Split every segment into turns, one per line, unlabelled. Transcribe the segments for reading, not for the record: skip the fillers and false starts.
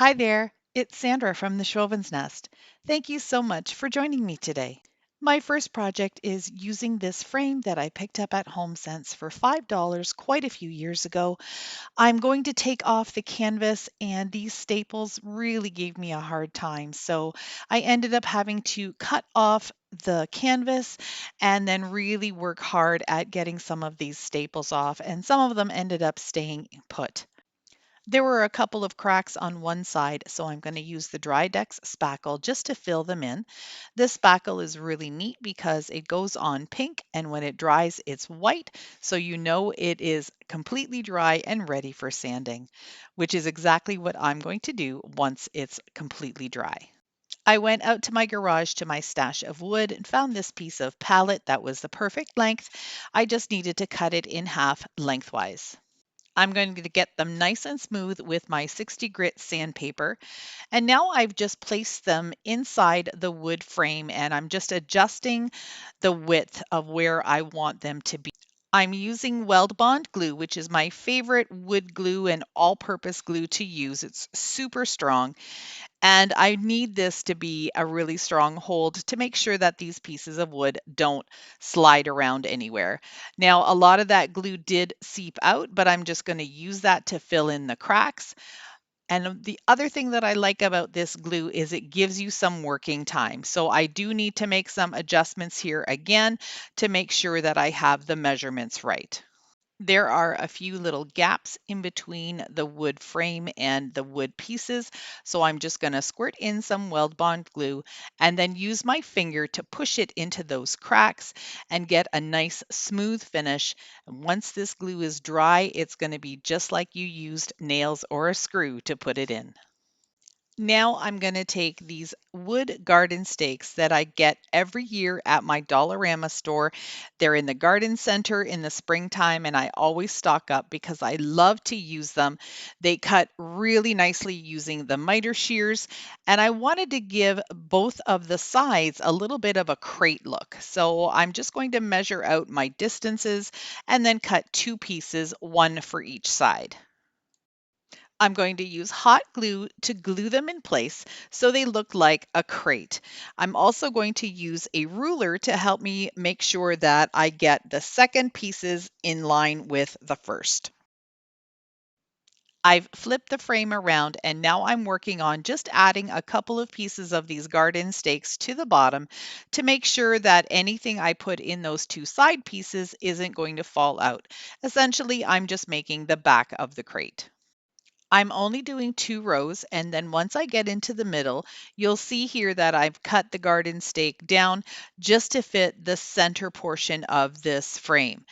Hi there, it's Sandra from the Schwowin's Nest. Thank you so much for joining me today. My first project is using this frame that I picked up at HomeSense for $5 quite a few years ago. I'm going to take off the canvas, and these staples really gave me a hard time. So I ended up having to cut off the canvas and then really work hard at getting some of these staples off, and some of them ended up staying put. There were a couple of cracks on one side, so I'm going to use the DryDex spackle just to fill them in. This spackle is really neat because it goes on pink, and when it dries, it's white, so you know it is completely dry and ready for sanding, which is exactly what I'm going to do once it's completely dry. I went out to my garage to my stash of wood and found this piece of pallet that was the perfect length. I just needed to cut it in half lengthwise. I'm going to get them nice and smooth with my 60 grit sandpaper. And now I've just placed them inside the wood frame, and I'm just adjusting the width of where I want them to be. I'm using Weld Bond glue, which is my favorite wood glue and all purpose glue to use. It's super strong. And I need this to be a really strong hold to make sure that these pieces of wood don't slide around anywhere. Now, a lot of that glue did seep out, but I'm just going to use that to fill in the cracks. And the other thing that I like about this glue is it gives you some working time. So I do need to make some adjustments here again to make sure that I have the measurements right. There are a few little gaps in between the wood frame and the wood pieces, so I'm just going to squirt in some Weld Bond glue and then use my finger to push it into those cracks and get a nice smooth finish. And once this glue is dry, it's going to be just like you used nails or a screw to put it in. Now I'm going to take these wood garden stakes that I get every year at my Dollarama store. They're in the garden center in the springtime, and I always stock up because I love to use them. They cut really nicely using the miter shears, and I wanted to give both of the sides a little bit of a crate look. So I'm just going to measure out my distances and then cut two pieces, one for each side. I'm going to use hot glue to glue them in place so they look like a crate. I'm also going to use a ruler to help me make sure that I get the second pieces in line with the first. I've flipped the frame around, and now I'm working on just adding a couple of pieces of these garden stakes to the bottom to make sure that anything I put in those two side pieces isn't going to fall out. Essentially, I'm just making the back of the crate. I'm only doing 2 rows, and then once I get into the middle, you'll see here that I've cut the garden stake down just to fit the center portion of this frame.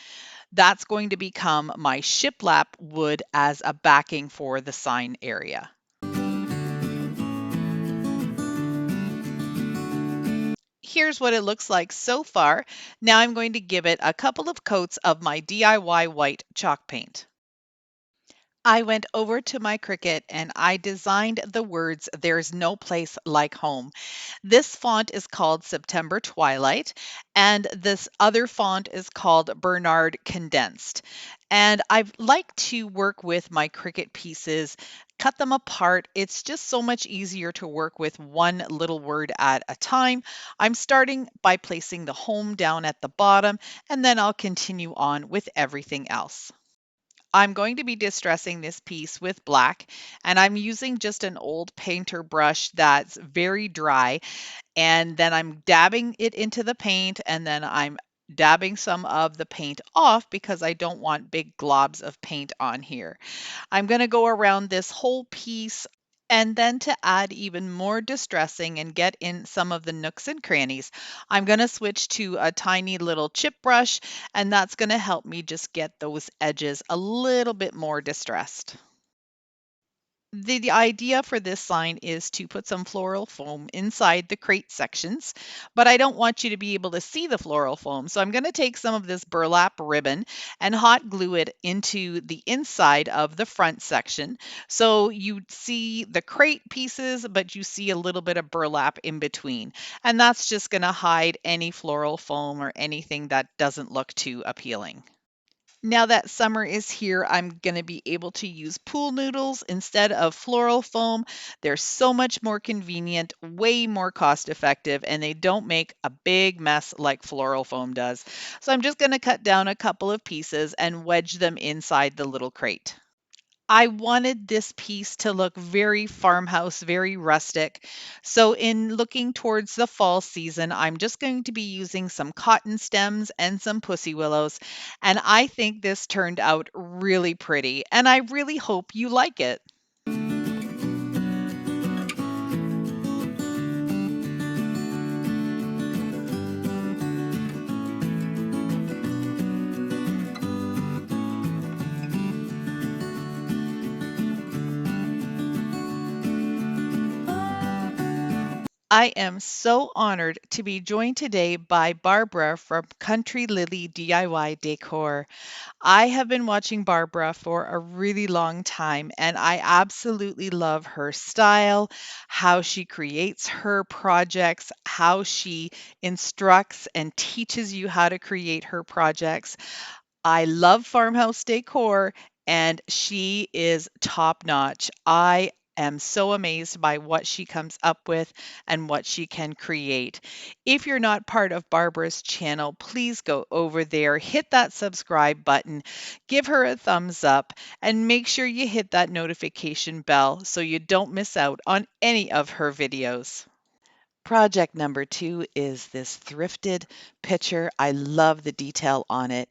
That's going to become my shiplap wood as a backing for the sign area. Here's what it looks like so far. Now I'm going to give it a couple of coats of my DIY white chalk paint. I went over to my Cricut and I designed the words "There's no place like home." This font is called September Twilight, and this other font is called Bernard Condensed. And I like to work with my Cricut pieces, cut them apart. It's just so much easier to work with one little word at a time. I'm starting by placing the home down at the bottom, and then I'll continue on with everything else. I'm going to be distressing this piece with black, and I'm using just an old painter brush that's very dry, and then I'm dabbing it into the paint, and then I'm dabbing some of the paint off because I don't want big globs of paint on here. I'm going to go around this whole piece, and then to add even more distressing and get in some of the nooks and crannies, I'm going to switch to a tiny little chip brush, and that's going to help me just get those edges a little bit more distressed. The idea for this sign is to put some floral foam inside the crate sections, but I don't want you to be able to see the floral foam. So I'm going to take some of this burlap ribbon and hot glue it into the inside of the front section. So you see the crate pieces, but you see a little bit of burlap in between. And that's just going to hide any floral foam or anything that doesn't look too appealing. Now that summer is here, I'm going to be able to use pool noodles instead of floral foam. They're so much more convenient, way more cost effective, and they don't make a big mess like floral foam does. So I'm just going to cut down a couple of pieces and wedge them inside the little crate. I wanted this piece to look very farmhouse, very rustic. So, in looking towards the fall season, I'm just going to be using some cotton stems and some pussy willows. And I think this turned out really pretty. And I really hope you like it. I am so honored to be joined today by Barbara from Country Lili DIY Decor. I have been watching Barbara for a really long time, and I absolutely love her style, how she creates her projects, how she instructs and teaches you how to create her projects. I love Farmhouse Decor, and she is top notch. I am so amazed by what she comes up with and what she can create. If you're not part of Barbara's channel, please go over there, hit that subscribe button, give her a thumbs up, and make sure you hit that notification bell so you don't miss out on any of her videos. Project number two is this thrifted picture. I love the detail on it.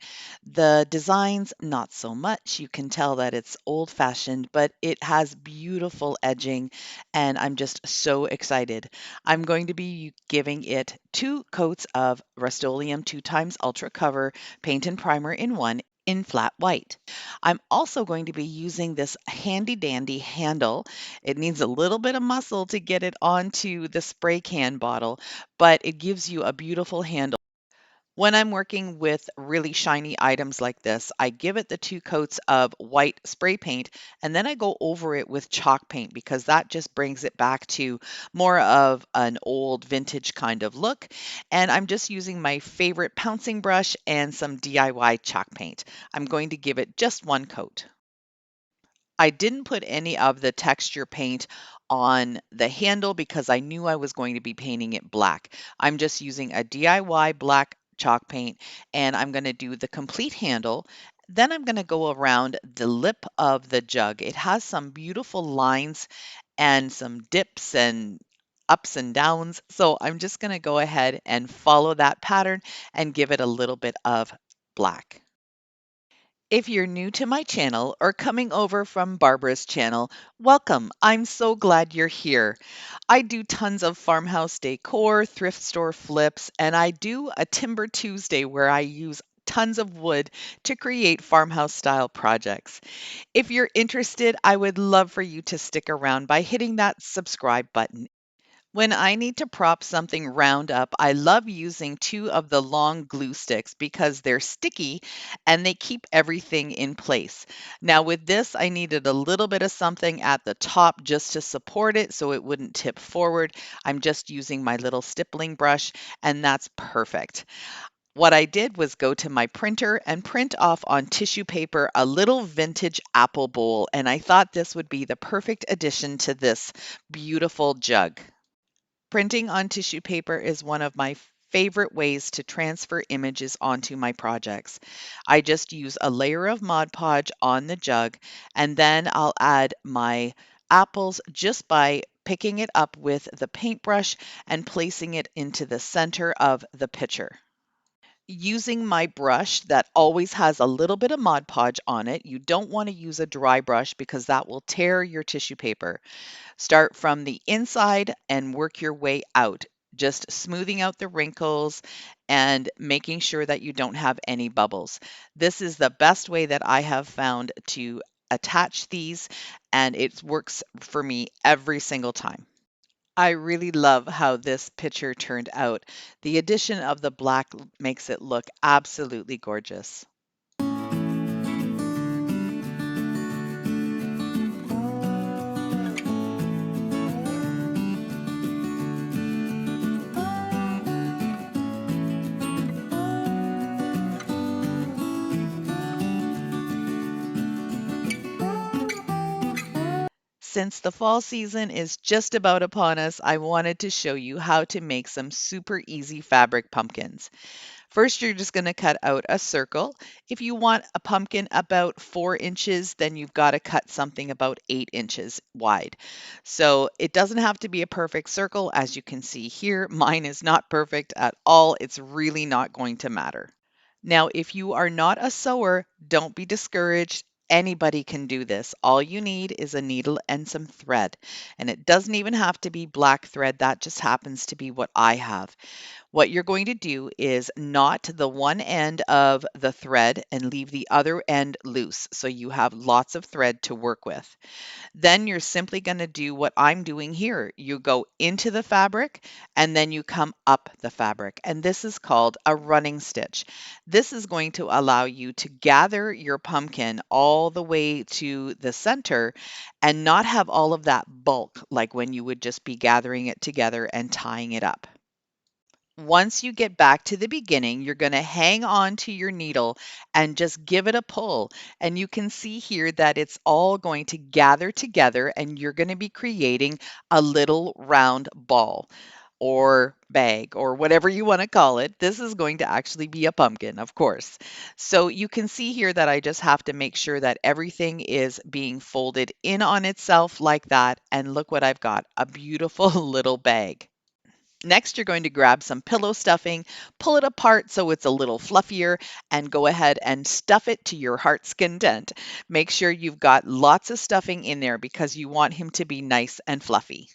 The designs, not so much. You can tell that it's old fashioned, but it has beautiful edging, and I'm just so excited. I'm going to be giving it 2 coats of Rust-Oleum 2 times Ultra Cover paint and primer in one in flat white. I'm also going to be using this handy dandy handle. It needs a little bit of muscle to get it onto the spray can bottle, but it gives you a beautiful handle. When I'm working with really shiny items like this, I give it the 2 coats of white spray paint and then I go over it with chalk paint because that just brings it back to more of an old vintage kind of look. And I'm just using my favorite pouncing brush and some DIY chalk paint. I'm going to give it just 1 coat. I didn't put any of the texture paint on the handle because I knew I was going to be painting it black. I'm just using a DIY black chalk paint and I'm going to do the complete handle. Then I'm going to go around the lip of the jug. It has some beautiful lines and some dips and ups and downs. So I'm just going to go ahead and follow that pattern and give it a little bit of black. If you're new to my channel or coming over from Barbara's channel, welcome. I'm so glad you're here. I do tons of farmhouse decor, thrift store flips, and I do a Timber Tuesday where I use tons of wood to create farmhouse style projects. If you're interested, I would love for you to stick around by hitting that subscribe button. When I need to prop something round up, I love using 2 of the long glue sticks because they're sticky and they keep everything in place. Now, with this, I needed a little bit of something at the top just to support it so it wouldn't tip forward. I'm just using my little stippling brush, and that's perfect. What I did was go to my printer and print off on tissue paper a little vintage apple bowl, and I thought this would be the perfect addition to this beautiful jug. Printing on tissue paper is one of my favorite ways to transfer images onto my projects. I just use a layer of Mod Podge on the jug and then I'll add my apples just by picking it up with the paintbrush and placing it into the center of the picture. Using my brush that always has a little bit of Mod Podge on it, you don't want to use a dry brush because that will tear your tissue paper. Start from the inside and work your way out, just smoothing out the wrinkles and making sure that you don't have any bubbles. This is the best way that I have found to attach these, and it works for me every single time. I really love how this picture turned out. The addition of the black makes it look absolutely gorgeous. Since the fall season is just about upon us, I wanted to show you how to make some super easy fabric pumpkins. First, you're just going to cut out a circle. If you want a pumpkin about 4 inches, then you've got to cut something about 8 inches wide. So it doesn't have to be a perfect circle. As you can see here, mine is not perfect at all. It's really not going to matter. Now, if you are not a sewer, don't be discouraged. Anybody can do this. All you need is a needle and some thread. And it doesn't even have to be black thread. That just happens to be what I have. What you're going to do is knot the one end of the thread and leave the other end loose so you have lots of thread to work with. Then you're simply going to do what I'm doing here. You go into the fabric and then you come up the fabric. And this is called a running stitch. This is going to allow you to gather your pumpkin all the way to the center and not have all of that bulk like when you would just be gathering it together and tying it up. Once you get back to the beginning, you're going to hang on to your needle and just give it a pull. And you can see here that it's all going to gather together and you're going to be creating a little round ball or bag or whatever you want to call it. This is going to actually be a pumpkin, of course. So you can see here that I just have to make sure that everything is being folded in on itself like that. And look what I've got, a beautiful little bag. Next, you're going to grab some pillow stuffing, pull it apart so it's a little fluffier, and go ahead and stuff it to your heart's content. Make sure you've got lots of stuffing in there because you want him to be nice and fluffy.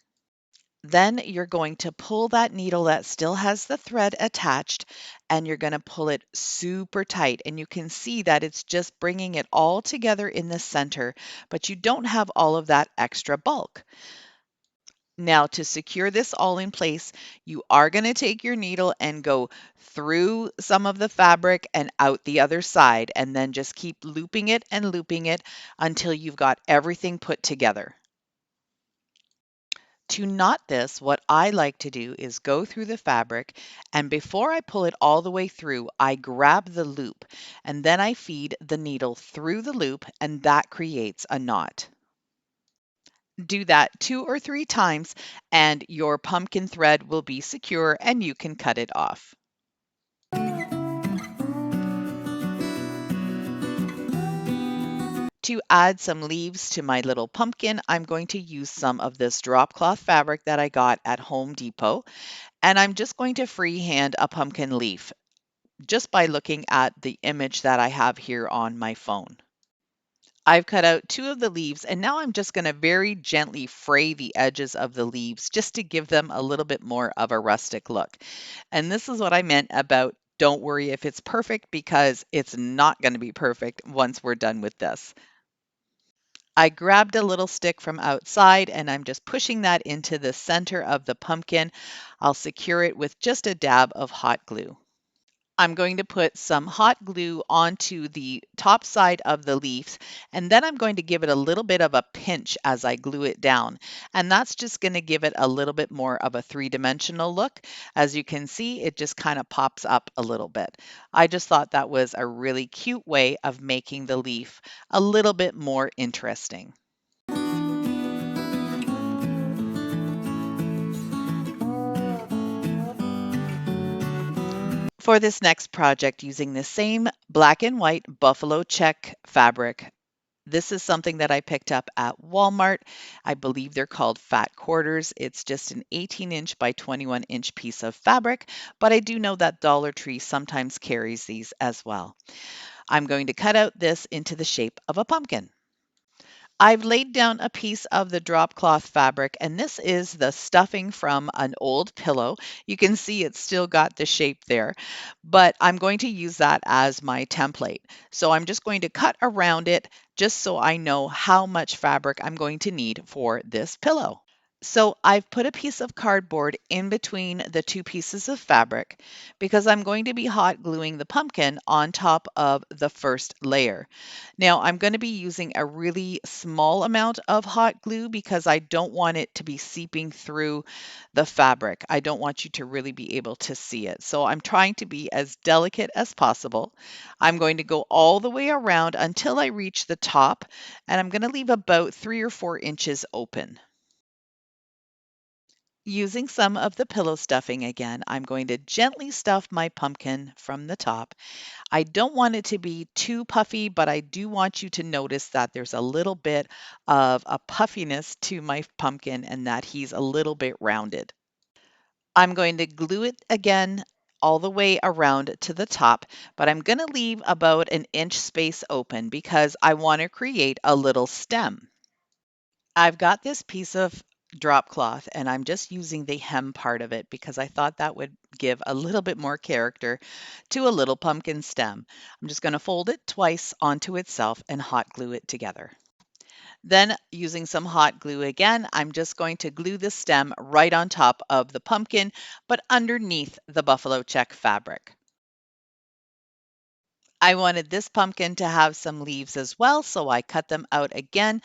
Then you're going to pull that needle that still has the thread attached, and you're going to pull it super tight. And you can see that it's just bringing it all together in the center, but you don't have all of that extra bulk. Now, to secure this all in place, you are going to take your needle and go through some of the fabric and out the other side, and then just keep looping it and looping it until you've got everything put together. To knot this, what I like to do is go through the fabric, and before I pull it all the way through, I grab the loop, and then I feed the needle through the loop, and that creates a knot. Do that 2 or 3 times and your pumpkin thread will be secure and you can cut it off. To add some leaves to my little pumpkin, I'm going to use some of this drop cloth fabric that I got at Home Depot, and I'm just going to freehand a pumpkin leaf just by looking at the image that I have here on my phone. I've cut out 2 of the leaves and now I'm just going to very gently fray the edges of the leaves just to give them a little bit more of a rustic look. And this is what I meant about don't worry if it's perfect because it's not going to be perfect once we're done with this. I grabbed a little stick from outside and I'm just pushing that into the center of the pumpkin. I'll secure it with just a dab of hot glue. I'm going to put some hot glue onto the top side of the leaves, and then I'm going to give it a little bit of a pinch as I glue it down. And that's just going to give it a little bit more of a three-dimensional look. As you can see, it just kind of pops up a little bit. I just thought that was a really cute way of making the leaf a little bit more interesting. For this next project, using the same black and white buffalo check fabric, this is something that I picked up at Walmart. I believe they're called fat quarters. It's just an 18-inch by 21-inch piece of fabric, but I do know that Dollar Tree sometimes carries these as well. I'm going to cut out this into the shape of a pumpkin. I've laid down a piece of the drop cloth fabric, and this is the stuffing from an old pillow. You can see it's still got the shape there, but I'm going to use that as my template. So I'm just going to cut around it just so I know how much fabric I'm going to need for this pillow. So I've put a piece of cardboard in between the two pieces of fabric because I'm going to be hot gluing the pumpkin on top of the first layer. Now I'm going to be using a really small amount of hot glue because I don't want it to be seeping through the fabric. I don't want you to really be able to see it. So I'm trying to be as delicate as possible. I'm going to go all the way around until I reach the top, and I'm going to leave about 3 or 4 inches open. Using some of the pillow stuffing again, I'm going to gently stuff my pumpkin from the top. I don't want it to be too puffy, but I do want you to notice that there's a little bit of a puffiness to my pumpkin and that he's a little bit rounded. I'm going to glue it again all the way around to the top, but I'm going to leave about an inch space open because I want to create a little stem. I've got this piece of drop cloth and I'm just using the hem part of it because I thought that would give a little bit more character to a little pumpkin stem. I'm just going to fold it twice onto itself and hot glue it together. Then using some hot glue again, I'm just going to glue the stem right on top of the pumpkin, but underneath the buffalo check fabric. I wanted this pumpkin to have some leaves as well, so I cut them out again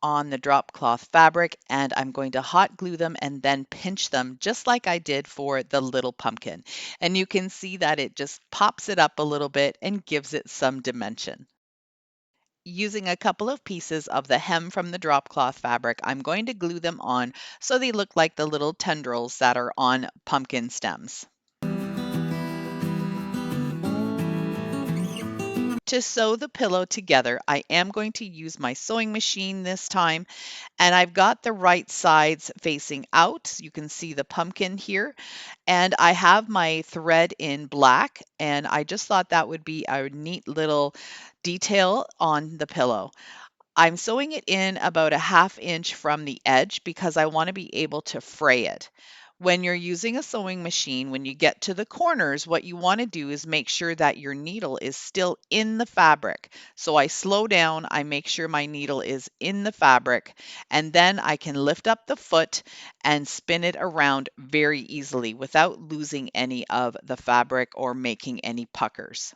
on the drop cloth fabric, and I'm going to hot glue them and then pinch them just like I did for the little pumpkin. And you can see that it just pops it up a little bit and gives it some dimension. Using a couple of pieces of the hem from the drop cloth fabric, I'm going to glue them on so they look like the little tendrils that are on pumpkin stems. To sew the pillow together, I am going to use my sewing machine this time, and I've got the right sides facing out. You can see the pumpkin here, and I have my thread in black, and I just thought that would be a neat little detail on the pillow. I'm sewing it in about a 1/2 inch from the edge because I want to be able to fray it. When you're using a sewing machine, when you get to the corners, what you want to do is make sure that your needle is still in the fabric. So I slow down, I make sure my needle is in the fabric, and then I can lift up the foot and spin it around very easily without losing any of the fabric or making any puckers.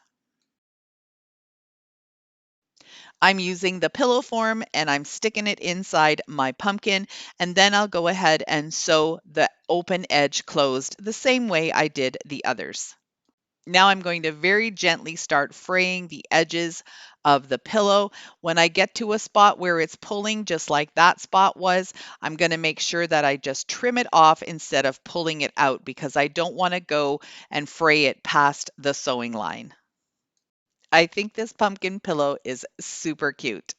I'm using the pillow form and I'm sticking it inside my pumpkin, and then I'll go ahead and sew the open edge closed the same way I did the others. Now I'm going to very gently start fraying the edges of the pillow. When I get to a spot where it's pulling just like that spot was, I'm going to make sure that I just trim it off instead of pulling it out because I don't want to go and fray it past the sewing line. I think this pumpkin pillow is super cute.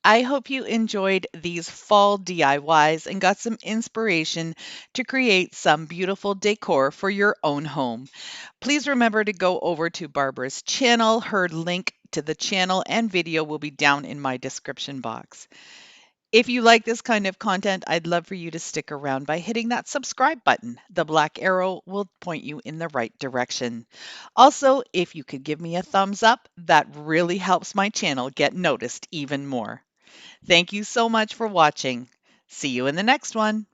I hope you enjoyed these fall DIYs and got some inspiration to create some beautiful decor for your own home. Please remember to go over to Barbara's channel. Her link to the channel and video will be down in my description box. If you like this kind of content, I'd love for you to stick around by hitting that subscribe button. The black arrow will point you in the right direction. Also, if you could give me a thumbs up, that really helps my channel get noticed even more. Thank you so much for watching. See you in the next one.